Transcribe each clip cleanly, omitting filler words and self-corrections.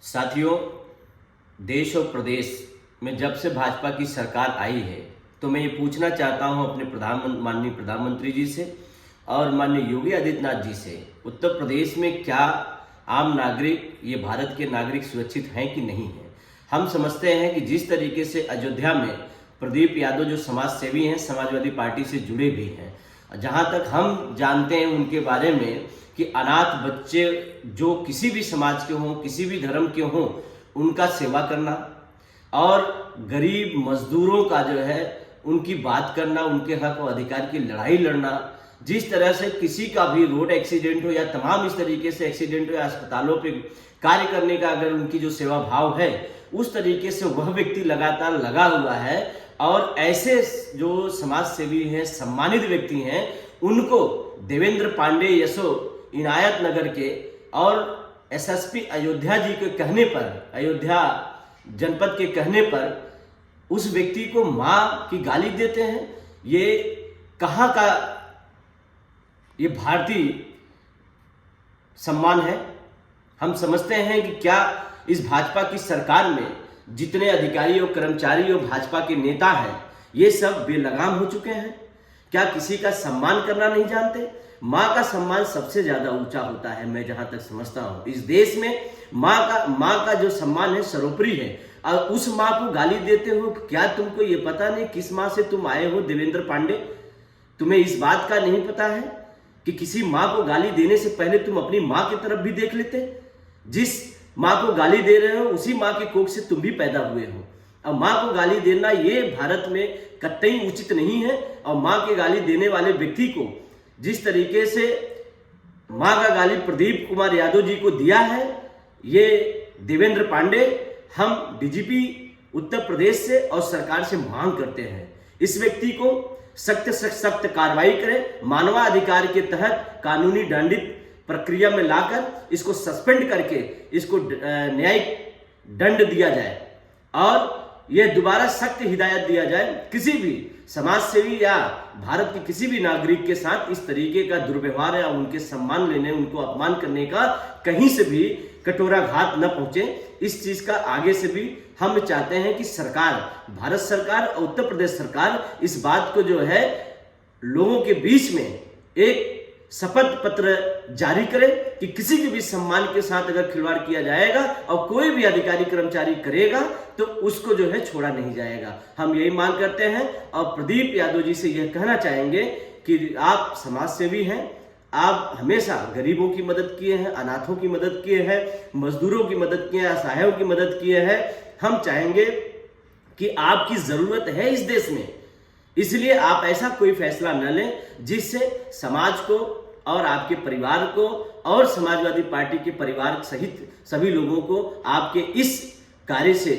साथियों, देश और प्रदेश में जब से भाजपा की सरकार आई है तो मैं ये पूछना चाहता हूं अपने माननीय प्रधानमंत्री जी से और माननीय योगी आदित्यनाथ जी से, उत्तर प्रदेश में क्या आम नागरिक, ये भारत के नागरिक सुरक्षित हैं कि नहीं हैं। हम समझते हैं कि जिस तरीके से अयोध्या में प्रदीप यादव जो समाज सेवी हैं, समाजवादी पार्टी से जुड़े भी हैं, जहां तक हम जानते हैं उनके बारे में कि अनाथ बच्चे जो किसी भी समाज के हों, किसी भी धर्म के हों, उनका सेवा करना और गरीब मजदूरों का जो है उनकी बात करना, उनके हक और अधिकार की लड़ाई लड़ना। जिस तरह से किसी का भी रोड एक्सीडेंट हो या तमाम इस तरीके से एक्सीडेंट हो या अस्पतालों पे कार्य करने का अगर उनकी जो सेवा भाव है, उस तरीके से वह व्यक्ति लगातार लगा हुआ है। और ऐसे जो समाज सेवी हैं, सम्मानित व्यक्ति हैं, उनको देवेंद्र पांडे यशो इनायत नगर के और एसएसपी अयोध्या जी के कहने पर, अयोध्या जनपद के कहने पर उस व्यक्ति को मां की गाली देते हैं। ये कहां का ये भारतीय सम्मान है। हम समझते हैं कि क्या इस भाजपा की सरकार में जितने अधिकारी और कर्मचारी और भाजपा के नेता हैं, ये सब बेलगाम हो चुके हैं। क्या किसी का सम्मान करना नहीं जानते? माँ का सम्मान सबसे ज्यादा ऊंचा होता है, मैं जहां तक समझता हूं। इस देश में माँ का जो सम्मान है सर्वोपरि है। और उस माँ को गाली देते हो, क्या तुमको ये पता नहीं किस माँ से तुम आए हो देवेंद्र पांडे? तुम्हें इस बात का नहीं पता है कि किसी माँ को गाली देने से पहले तुम अपनी माँ की तरफ भी देख लेते? जिस माँ को गाली दे रहे हो उसी माँ के कोख से तुम भी पैदा हुए हो। और माँ को गाली देना ये भारत में कतई उचित नहीं है। और माँ के गाली देने वाले व्यक्ति को जिस तरीके से मां का गाली प्रदीप कुमार यादव जी को दिया है, ये देवेंद्र पांडे, हम डीजीपी उत्तर प्रदेश से और सरकार से मांग करते हैं इस व्यक्ति को सख्त से सख्त कार्रवाई करें। मानवाधिकार के तहत कानूनी दंडित प्रक्रिया में लाकर इसको सस्पेंड करके इसको न्यायिक दंड दिया जाए और यह दोबारा सख्त हिदायत दिया जाए। किसी भी समाज सेवी या भारत के किसी भी नागरिक के साथ इस तरीके का दुर्व्यवहार या उनके सम्मान लेने, उनको अपमान करने का कहीं से भी कटोरा घात न पहुंचे। इस चीज का आगे से भी हम चाहते हैं कि सरकार, भारत सरकार और उत्तर प्रदेश सरकार इस बात को जो है लोगों के बीच में एक शपथ पत्र जारी करे कि किसी के भी सम्मान के साथ अगर खिलवाड़ किया जाएगा और कोई भी अधिकारी कर्मचारी करेगा तो उसको जो है छोड़ा नहीं जाएगा। हम यही मांग करते हैं और प्रदीप यादव जी से यह कहना चाहेंगे कि आप समाज सेवी हैं, आप हमेशा गरीबों की मदद किए हैं, अनाथों की मदद किए हैं, मजदूरों की मदद किए हैं, असहायों की मदद किए हैं। हम चाहेंगे कि आपकी जरूरत है इस देश में, इसलिए आप ऐसा कोई फैसला न लें जिससे समाज को और आपके परिवार को और समाजवादी पार्टी के परिवार सहित सभी लोगों को आपके इस कार्य से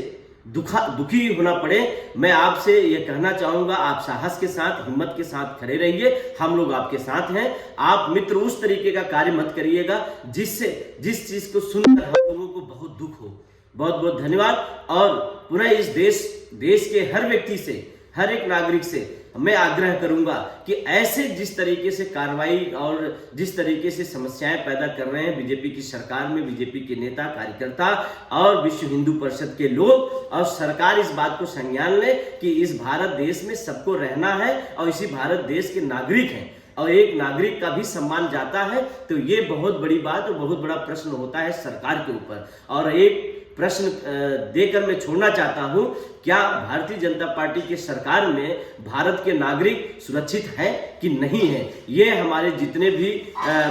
दुखी होना पड़े। मैं आपसे यह कहना चाहूंगा, आप साहस के साथ, हिम्मत के साथ खड़े रहिए, हम लोग आपके साथ हैं। आप मित्र उस तरीके का कार्य मत करिएगा जिससे जिस चीज को सुनकर हम लोगों को बहुत दुख हो। बहुत बहुत धन्यवाद। और पुनः इस देश के हर व्यक्ति से, हर एक नागरिक से मैं आग्रह करूंगा कि ऐसे जिस तरीके से कार्रवाई और जिस तरीके से समस्याएं पैदा कर रहे हैं बीजेपी की सरकार में, बीजेपी के नेता, कार्यकर्ता और विश्व हिंदू परिषद के लोग, और सरकार इस बात को संज्ञान ले कि इस भारत देश में सबको रहना है और इसी भारत देश के नागरिक हैं और एक नागरिक का भी सम्मान जाता है, तो ये बहुत बड़ी बात और बहुत बड़ा प्रश्न होता है सरकार के ऊपर। और एक प्रश्न देकर मैं छोड़ना चाहता हूं, क्या भारतीय जनता पार्टी की सरकार में भारत के नागरिक सुरक्षित हैं कि नहीं है? ये हमारे जितने भी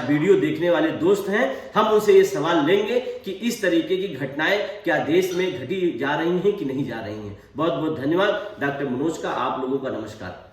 वीडियो देखने वाले दोस्त हैं, हम उनसे ये सवाल लेंगे कि इस तरीके की घटनाएं क्या देश में घटी जा रही हैं कि नहीं जा रही हैं। बहुत बहुत धन्यवाद। डॉक्टर मनोज का आप लोगों का नमस्कार।